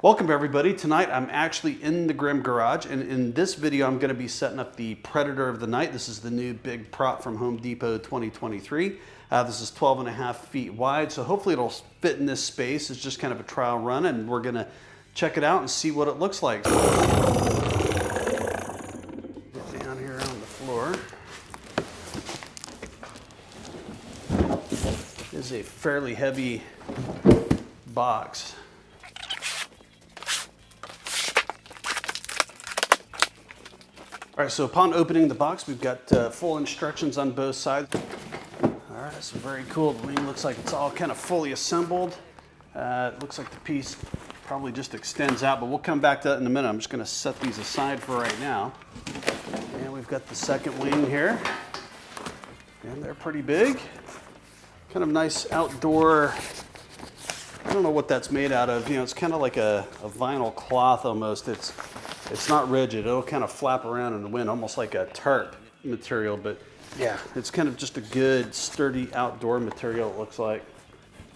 Welcome everybody. Tonight I'm actually in the Grimm garage, and in this video I'm going to be setting up the Predator of the Night. This is the new big prop from Home Depot 2023. This is 12.5 feet wide, so hopefully it'll fit in this space. It's just kind of a trial run, and we're going to check it out and see what it looks like. Get down here on the floor. It is a fairly heavy box. All right, so upon opening the box, we've got full instructions on both sides. All right, so very cool. The wing looks like it's all kind of fully assembled. It looks like the piece probably just extends out, but we'll come back to that in a minute. I'm just gonna set these aside for right now. And we've got the second wing here. And they're pretty big. Kind of nice outdoor, I don't know what that's made out of. You know, it's kind of like a vinyl cloth almost. It's not rigid. It'll kind of flap around in the wind, almost like a tarp material, but yeah, it's kind of just a good, sturdy outdoor material, it looks like.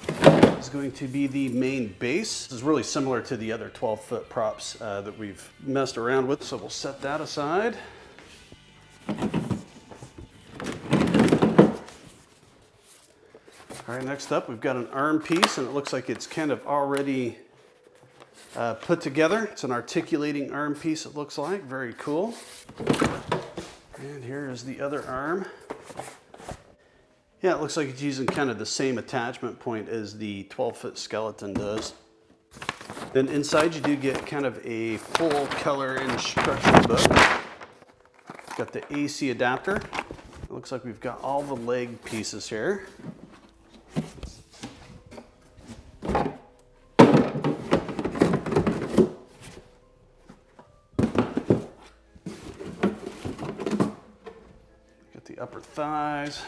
This is going to be the main base. This is really similar to the other 12-foot props that we've messed around with, so we'll set that aside. All right, next up, we've got an arm piece, and it looks like it's kind of already put together. It's an articulating arm piece, it looks like. Very cool. And here is the other arm. Yeah, it looks like it's using kind of the same attachment point as the 12-foot skeleton does. Then inside you do get kind of a full color instruction book. Got the AC adapter. It looks like we've got all the leg pieces here. The upper thighs.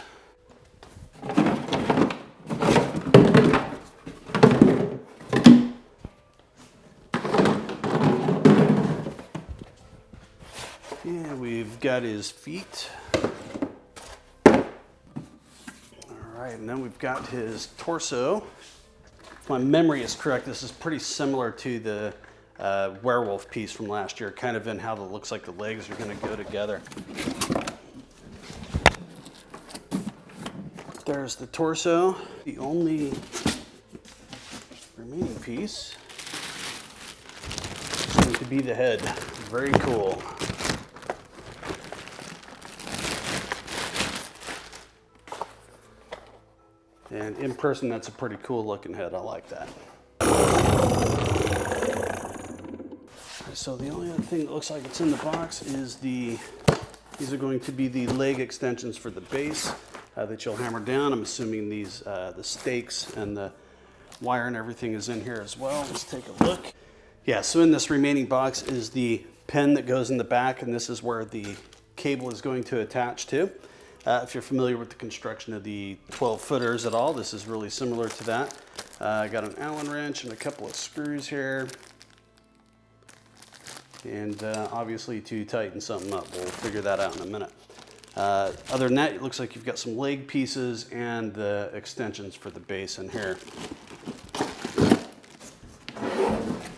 And we've got his feet. All right, and then we've got his torso. If my memory is correct, this is pretty similar to the werewolf piece from last year, kind of in how it looks like the legs are going to go together. There's the torso. The only remaining piece is going to be the head. Very cool. And in person, that's a pretty cool looking head. I like that. So the only other thing that looks like it's in the box is these are going to be the leg extensions for the base. That you'll hammer down. I'm assuming these, the stakes and the wire and everything is in here as well. Let's take a look. Yeah, so in this remaining box is the pin that goes in the back, and this is where the cable is going to attach to. If you're familiar with the construction of the 12-footers at all, this is really similar to that. I got an Allen wrench and a couple of screws here. And obviously to tighten something up. We'll figure that out in a minute. Other than that, it looks like you've got some leg pieces and the extensions for the base in here.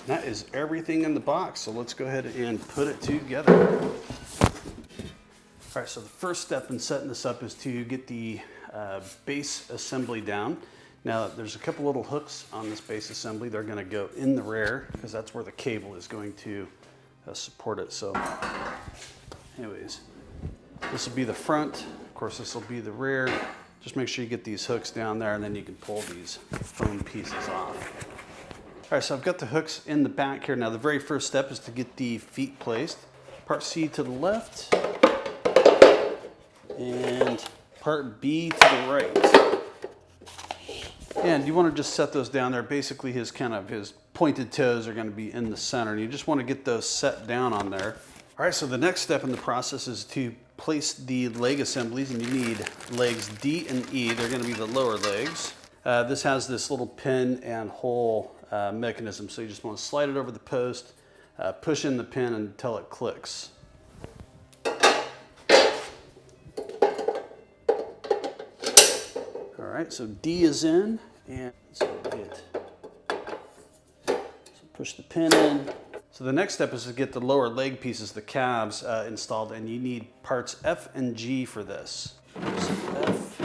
That is everything in the box, so let's go ahead and put it together. All right, so the first step in setting this up is to get the base assembly down. Now, there's a couple little hooks on this base assembly. They're going to go in the rear because that's where the cable is going to support it. So anyways, this will be the front. Of course, this will be the rear. Just make sure you get these hooks down there, and then you can pull these foam pieces off. All right, so I've got the hooks in the back here. Now, the very first step is to get the feet placed. Part C to the left, and part B to the right. And you want to just set those down there. Basically, his pointed toes are going to be in the center, and you just want to get those set down on there. All right, so the next step in the process is to place the leg assemblies, and you need legs D and E. They're going to be the lower legs. This has this little pin and hole mechanism, so you just want to slide it over the post, push in the pin until it clicks. All right, so D is in, and so Push the pin in. So the next step is to get the lower leg pieces, the calves, installed, and you need parts F and G for this. So F.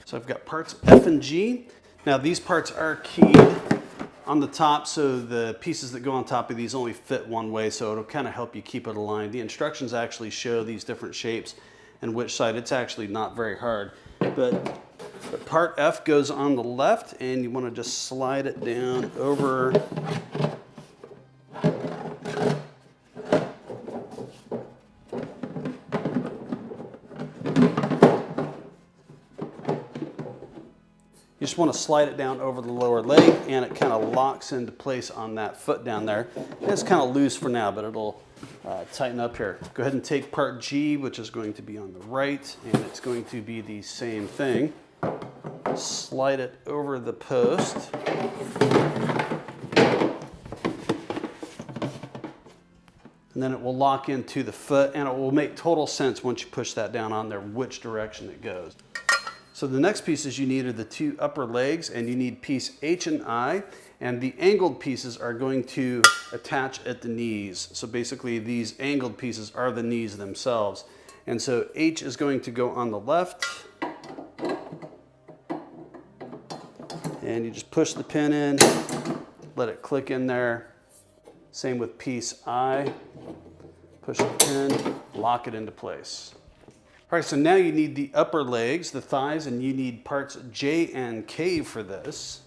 So I've got parts F and G. Now these parts are keyed on the top, so the pieces that go on top of these only fit one way, so it'll kind of help you keep it aligned. The instructions actually show these different shapes and which side. It's actually not very hard, but part F goes on the left, and you want to just slide it down over. You just want to slide it down over the lower leg, and it kind of locks into place on that foot down there. And it's kind of loose for now, but it'll tighten up here. Go ahead and take part G, which is going to be on the right, and it's going to be the same thing. Slide it over the post. And then it will lock into the foot, and it will make total sense once you push that down on there which direction it goes. So the next pieces you need are the two upper legs, and you need piece H and I, and the angled pieces are going to attach at the knees. So basically these angled pieces are the knees themselves. And so H is going to go on the left, and you just push the pin in, let it click in there. Same with piece I, push the pin, lock it into place. All right, so now you need the upper legs, the thighs, and you need parts J and K for this.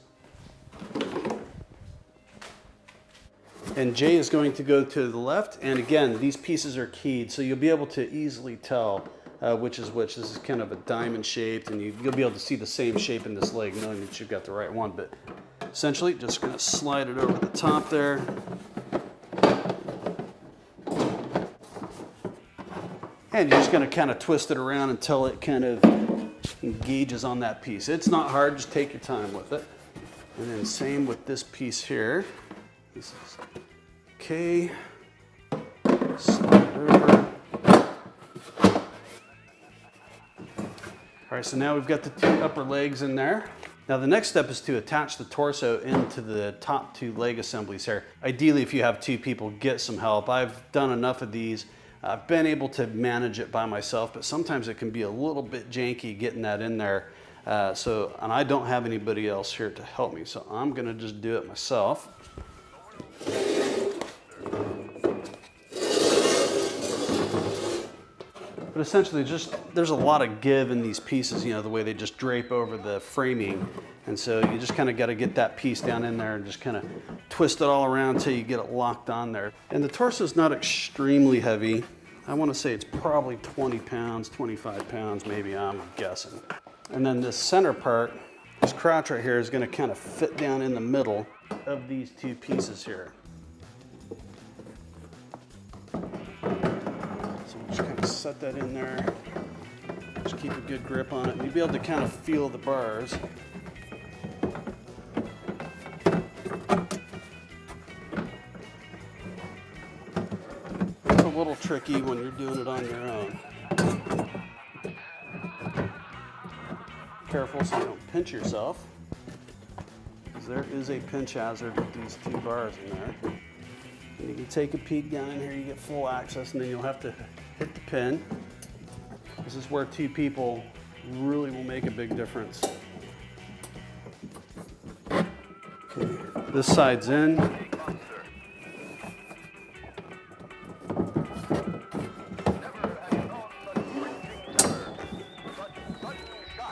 And J is going to go to the left, and again, these pieces are keyed, so you'll be able to easily tell which is which. This is kind of a diamond shaped, and you'll be able to see the same shape in this leg, knowing that you've got the right one. But essentially, just gonna slide it over the top there. And you're just going to kind of twist it around until it kind of engages on that piece. It's not hard, just take your time with it. And then same with this piece here. This is K, slide it over. All right, so now we've got the two upper legs in there. Now the next step is to attach the torso into the top two leg assemblies here. Ideally, if you have two people, get some help. I've done enough of these. I've been able to manage it by myself, but sometimes it can be a little bit janky getting that in there. And I don't have anybody else here to help me, so I'm gonna just do it myself. But essentially, there's a lot of give in these pieces, you know, the way they just drape over the framing. And so you just kind of got to get that piece down in there and just kind of twist it all around until you get it locked on there. And the torso is not extremely heavy. I want to say it's probably 20 pounds, 25 pounds, maybe, I'm guessing. And then this center part, this crotch right here, is going to kind of fit down in the middle of these two pieces here. So we'll just kind of set that in there. Just keep a good grip on it. And you'll be able to kind of feel the bars. It's a little tricky when you're doing it on your own. Careful so you don't pinch yourself, because there is a pinch hazard with these two bars in there. And you can take a peek down in here, you get full access, and then you'll have to hit the pin. This is where two people really will make a big difference. Okay, this side's in.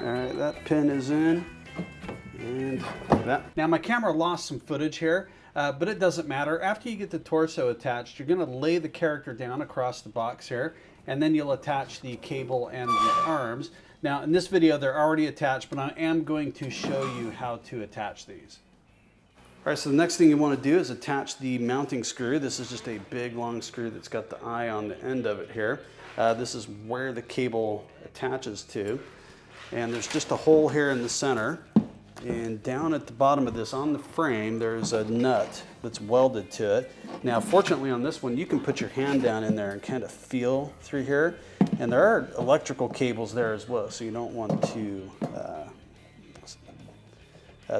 All right, that pin is in, and that. Now my camera lost some footage here, but it doesn't matter. After you get the torso attached, you're gonna lay the character down across the box here, and then you'll attach the cable and the arms. Now in this video, they're already attached, but I am going to show you how to attach these. All right, so the next thing you wanna do is attach the mounting screw. This is just a big long screw that's got the eye on the end of it here. This is where the cable attaches to. And there's just a hole here in the center. And down at the bottom of this, on the frame, there's a nut that's welded to it. Now, fortunately on this one, you can put your hand down in there and kind of feel through here. And there are electrical cables there as well, so you don't want to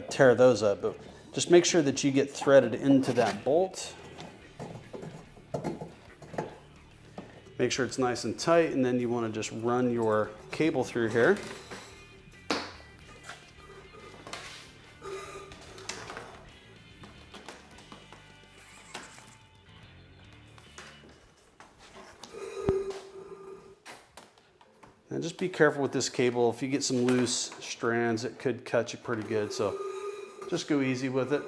tear those up. But Just make sure that you get threaded into that bolt. Make sure it's nice and tight, and then you want to just run your cable through here. And just be careful with this cable. If you get some loose strands, it could cut you pretty good. So just go easy with it.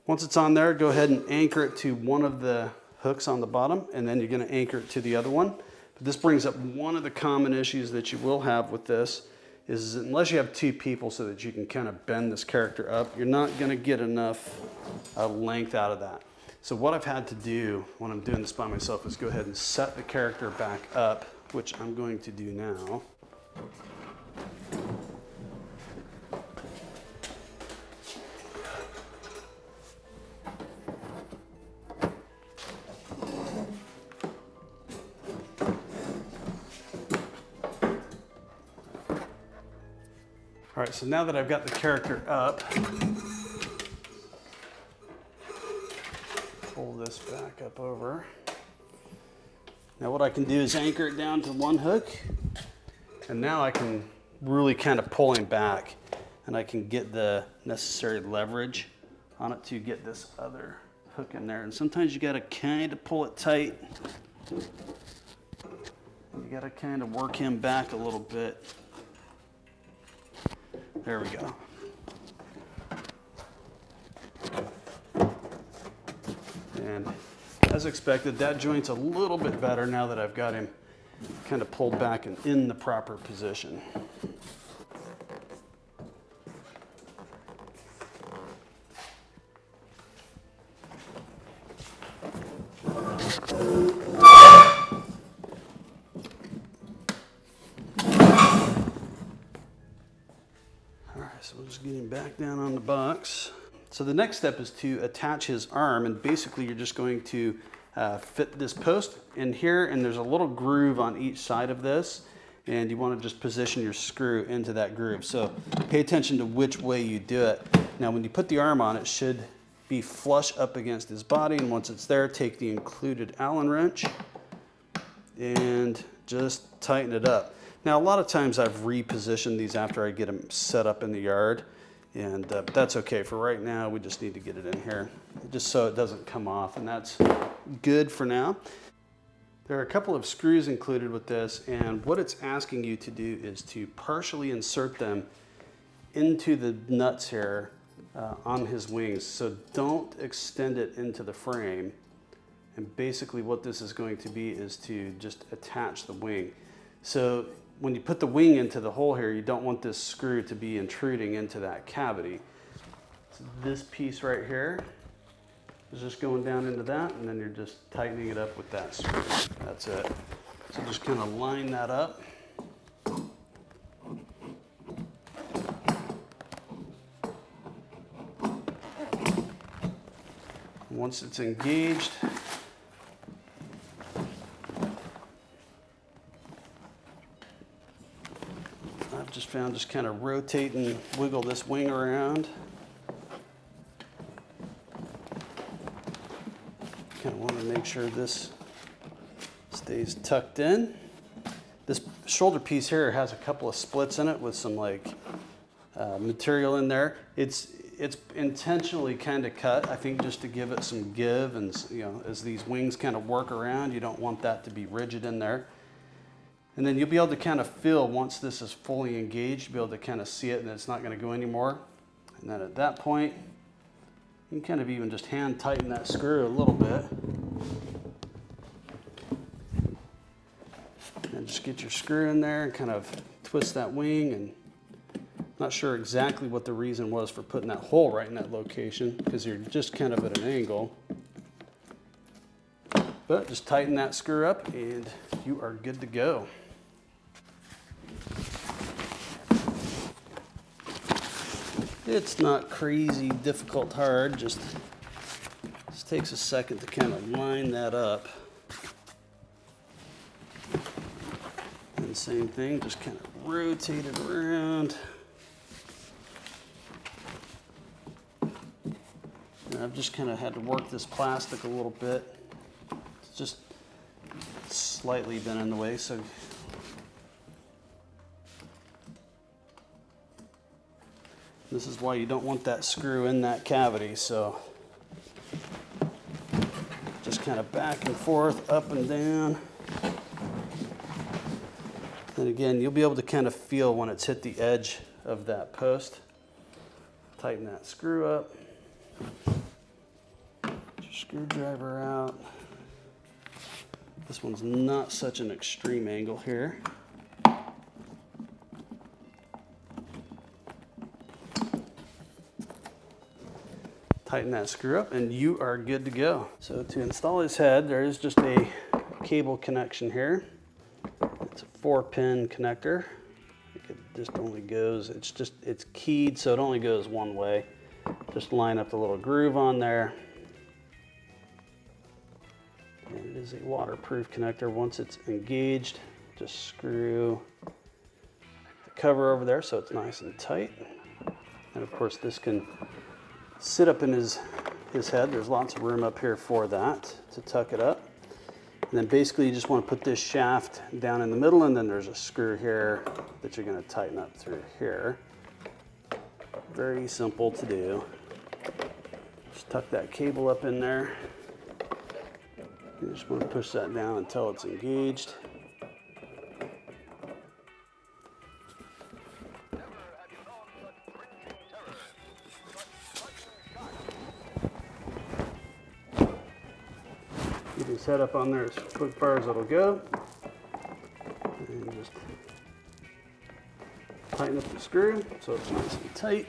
Once it's on there, go ahead and anchor it to one of the hooks on the bottom, and then you're going to anchor it to the other one. But this brings up one of the common issues that you will have with this is unless you have two people so that you can kind of bend this character up, you're not going to get enough length out of that. So what I've had to do when I'm doing this by myself is go ahead and set the character back up, which I'm going to do now. All right, so now that I've got the character up, pull this back up over. Now what I can do is anchor it down to one hook, and now I can really kind of pull him back, and I can get the necessary leverage on it to get this other hook in there. And sometimes you gotta kind of pull it tight. You gotta kind of work him back a little bit. There we go. And as expected, that joint's a little bit better now that I've got him kind of pulled back and in the proper position. So we'll just get him back down on the box. So the next step is to attach his arm, and basically you're just going to fit this post in here, and there's a little groove on each side of this, and you want to just position your screw into that groove. So pay attention to which way you do it. Now when you put the arm on, it should be flush up against his body, and once it's there, take the included Allen wrench and just tighten it up. Now, a lot of times I've repositioned these after I get them set up in the yard, and that's okay. For right now, we just need to get it in here, just so it doesn't come off, and that's good for now. There are a couple of screws included with this, and what it's asking you to do is to partially insert them into the nuts here on his wings. So don't extend it into the frame, and basically what this is going to be is to just attach the wing. So when you put the wing into the hole here, you don't want this screw to be intruding into that cavity. So this piece right here is just going down into that, and then you're just tightening it up with that screw. That's it. So just kind of line that up. Once it's engaged, I've just found just kind of rotate and wiggle this wing around. Kind of want to make sure this stays tucked in. This shoulder piece here has a couple of splits in it with some like material in there. It's intentionally kind of cut, I think, just to give it some give, and as these wings kind of work around, you don't want that to be rigid in there. And then you'll be able to kind of feel, once this is fully engaged, you'll be able to kind of see it, and it's not going to go anymore. And then at that point, you can kind of even just hand tighten that screw a little bit. And just get your screw in there and kind of twist that wing. And not sure exactly what the reason was for putting that hole right in that location, because you're just kind of at an angle. But just tighten that screw up and you are good to go. It's not crazy difficult hard, just takes a second to kind of line that up. And same thing, just kind of rotate it around. I've just kind of had to work this plastic a little bit. It's just slightly been in the way, so this is why you don't want that screw in that cavity. So just kind of back and forth, up and down. And again, you'll be able to kind of feel when it's hit the edge of that post. Tighten that screw up. Get your screwdriver out. This one's not such an extreme angle here. Tighten that screw up and you are good to go. So to install his head, there is just a cable connection here. It's a 4-pin connector. It just only goes, it's keyed, so it only goes one way. Just line up the little groove on there. And it is a waterproof connector. Once it's engaged, just screw the cover over there so it's nice and tight. And of course this can sit up in his head. There's lots of room up here for that to tuck it up. And then basically you just want to put this shaft down in the middle, and then there's a screw here that you're going to tighten up through here. Very simple to do. Just tuck that cable up in there. You just want to push that down until it's engaged. Get his head up on there as quick far as it'll go. And just tighten up the screw so it's nice and tight.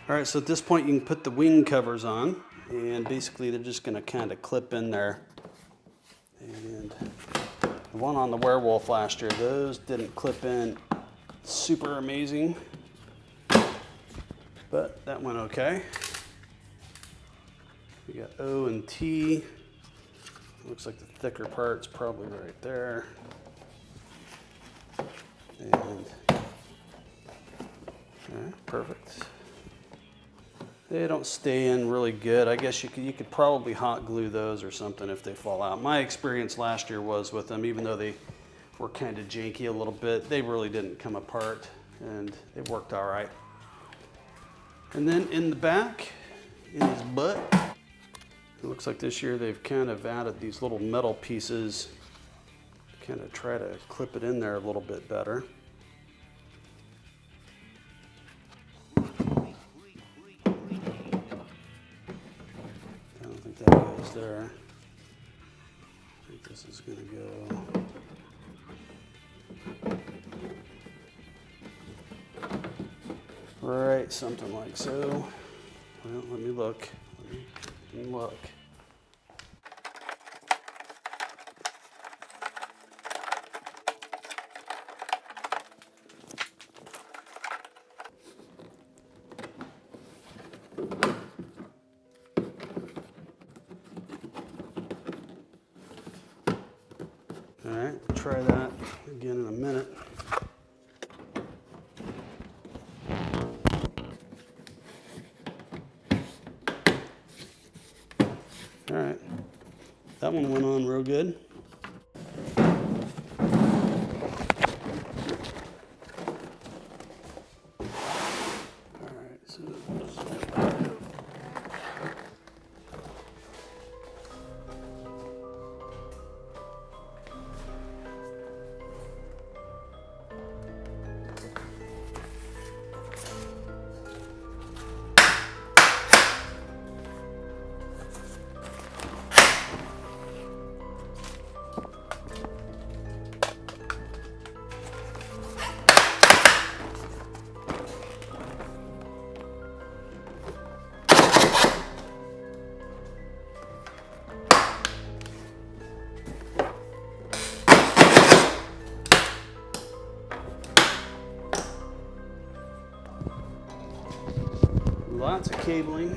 All right, so at this point you can put the wing covers on, and basically they're just going to kind of clip in there. And the one on the Werewolf last year, those didn't clip in super amazing, but that went okay. We got O and T. Looks like the thicker part's probably right there. And all right, perfect. They don't stay in really good. I guess you could probably hot glue those or something if they fall out. My experience last year was with them, even though they were kind of janky a little bit, they really didn't come apart, and it worked all right. And then in the back, in his butt, it looks like this year they've kind of added these little metal pieces to kind of try to clip it in there a little bit better. I don't think that goes there. I think this is going to go right, something like so. Well, let me look. Let me look. All right, we'll try that again in a minute. All right, that one went on real good. All right, so lots of cabling.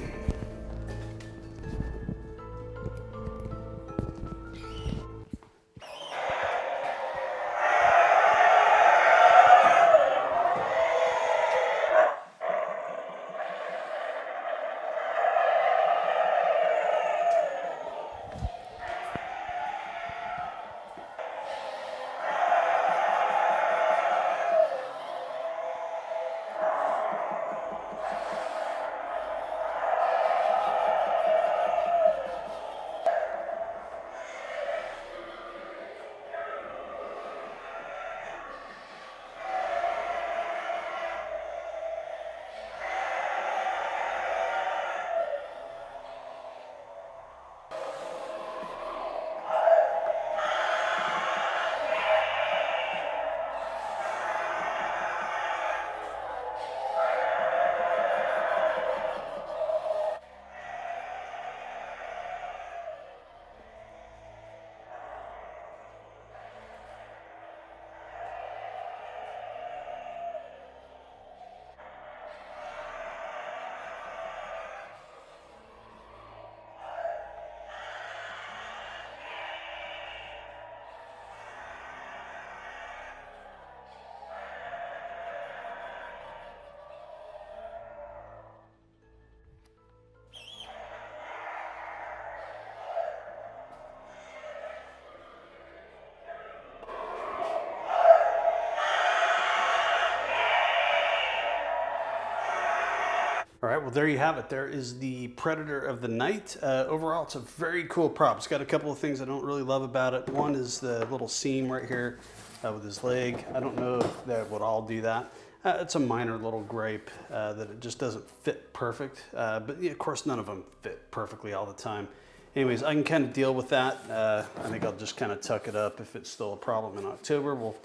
well, there you have it. There is the Predator of the Night. Overall, it's a very cool prop. It's got a couple of things I don't really love about it. One is the little seam right here with his leg. I don't know if that would all do that. It's a minor little gripe that it just doesn't fit perfect. But yeah, of course, none of them fit perfectly all the time. Anyways, I can kind of deal with that. I think I'll just kind of tuck it up. If it's still a problem in October, we'll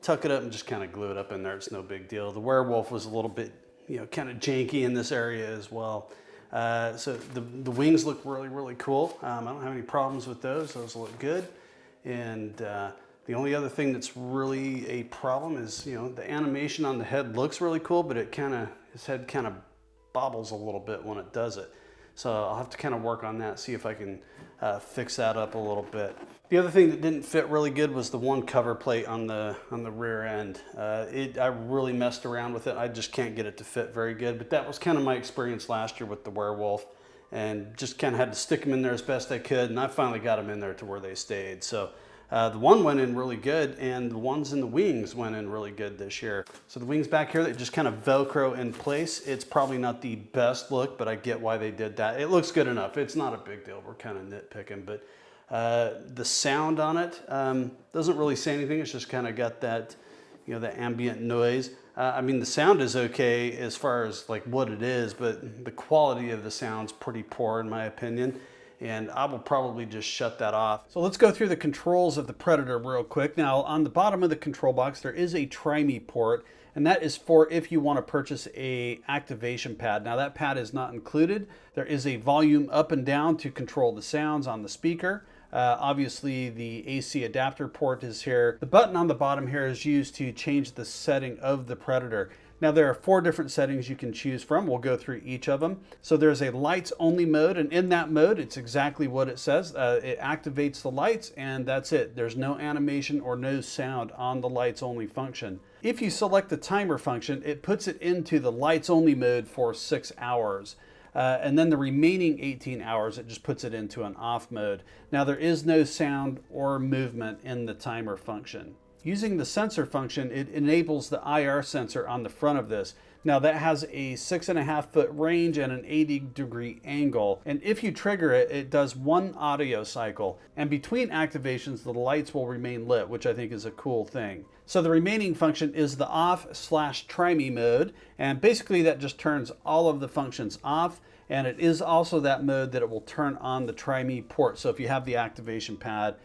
tuck it up and just kind of glue it up in there. It's no big deal. The Werewolf was a little bit, kind of janky in this area as well. So the wings look really, really cool. I don't have any problems with those. Those look good. And the only other thing that's really a problem is, the animation on the head looks really cool, but his head kind of bobbles a little bit when it does it. So I'll have to kind of work on that, see if I can fix that up a little bit. The other thing that didn't fit really good was the one cover plate on the rear end. I really messed around with it. I just can't get it to fit very good, but that was kind of my experience last year with the Werewolf, and just kind of had to stick them in there as best I could, and I finally got them in there to where they stayed. So the one went in really good, and the ones in the wings went in really good this year. So the wings back here, they just kind of Velcro in place. It's probably not the best look, but I get why they did that. It looks good enough. It's not a big deal. We're kind of nitpicking, but the sound on it doesn't really say anything. It's just kind of got that, the ambient noise. I mean, the sound is okay as far as like what it is, but the quality of the sound's pretty poor in my opinion. And I will probably just shut that off. So let's go through the controls of the Predator real quick. Now, on the bottom of the control box, there is a Tri-Me port, and that is for if you want to purchase a activation pad. Now, that pad is not included. There is a volume up and down to control the sounds on the speaker. Obviously, the AC adapter port is here. The button on the bottom here is used to change the setting of the Predator. Now, there are 4 different settings you can choose from. We'll go through each of them. So there's a lights only mode, and in that mode, it's exactly what it says. It activates the lights, and that's it. There's no animation or no sound on the lights only function. If you select the timer function, it puts it into the lights only mode for 6 hours. And then the remaining 18 hours, it just puts it into an off mode. Now, there is no sound or movement in the timer function. Using the sensor function, it enables the IR sensor on the front of this. Now, that has a 6.5-foot range and an 80-degree angle. And if you trigger it, it does 1 audio cycle. And between activations, the lights will remain lit, which I think is a cool thing. So the remaining function is the off/Tri-Me mode. And basically that just turns all of the functions off. And it is also that mode that it will turn on the Tri-Me port. So if you have the activation pad,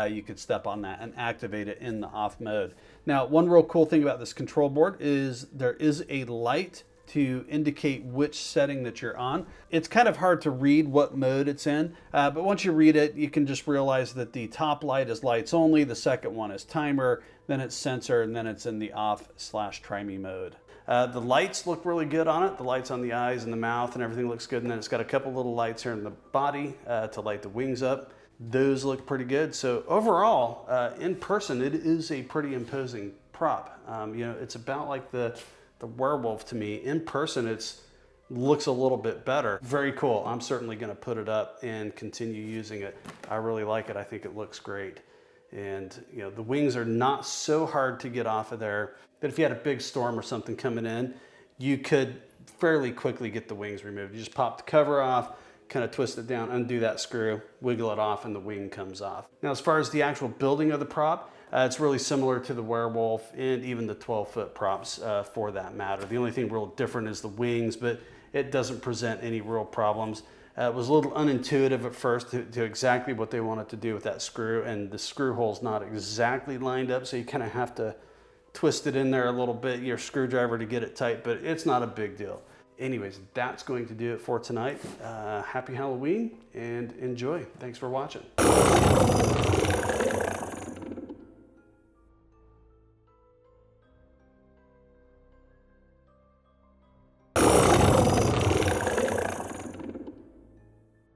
you could step on that and activate it in the off mode. Now, one real cool thing about this control board is there is a light to indicate which setting that you're on. It's kind of hard to read what mode it's in, but once you read it, you can just realize that the top light is lights only, the second one is timer, then it's sensor, and then it's in the off/Tri-Me mode. The lights look really good on it. The lights on the eyes and the mouth and everything looks good. And then it's got a couple little lights here in the body to light the wings up. Those look pretty good. So overall, in person, it is a pretty imposing prop. It's about like the Werewolf to me. In person, it looks a little bit better. Very cool. I'm certainly going to put it up and continue using it. I really like it. I think it looks great. And the wings are not so hard to get off of there that if you had a big storm or something coming in, you could fairly quickly get the wings removed. You just pop the cover off, kind of twist it down, undo that screw, wiggle it off, and the wing comes off. Now, as far as the actual building of the prop, it's really similar to the Werewolf and even the 12-foot props for that matter. The only thing real different is the wings, but it doesn't present any real problems. It was a little unintuitive at first to exactly what they wanted to do with that screw, and the screw hole's not exactly lined up, so you kind of have to twist it in there a little bit, your screwdriver, to get it tight, but it's not a big deal. Anyways, that's going to do it for tonight. Happy Halloween and enjoy. Thanks for watching.